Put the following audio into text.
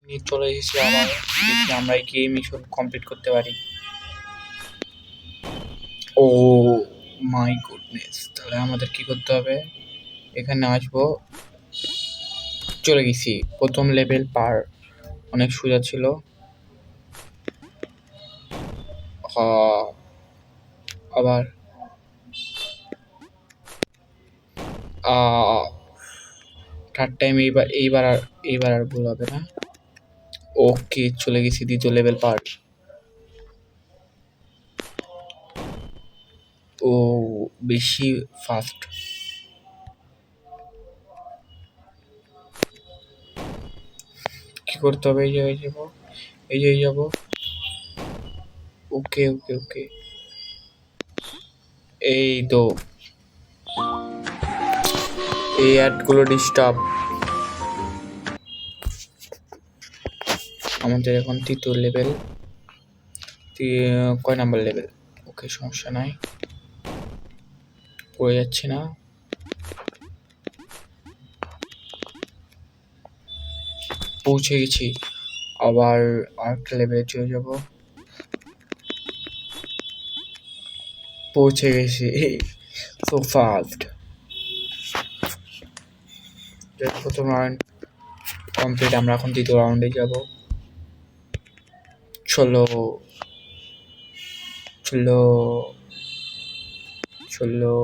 নিয়ে চলে এসেছি আবার। দেখি আমরা কি মিশন কমপ্লিট করতে পারি। ও মাই গুডনেস, তাহলে আমাদের কি করতে হবে? এখানে আসবো, চলে গেছি। প্রথম লেভেল পার, অনেক সোজা ছিল। আবার থার্ড টাইম, এইবার আর ভুল হবে না। ওকে, চলে গেছি দ্বিতীয় লেভেল পার। ও বেশি ফাস্ট। কি করতে হবে? এই জায়গায় যাবো, এই জায়গায় যাবো। ওকে ওকে ওকে, এই তো এই অ্যাডগুলো ডিস্টার্ব। আমাদের এখন তৃতীয় লেভেল, কয় নাম্বার লেভেল? ওকে, সমস্যা নাই, পড়ে যাচ্ছি না। পৌঁছে গেছি, আবার আরেকটা লেভেলে চলে যাব। পৌঁছে গেছি, সো ফাস্ট। প্রথম রাউন্ড কমপ্লিট, আমরা এখন দ্বিতীয় রাউন্ডে যাব। চলো চলো চলো।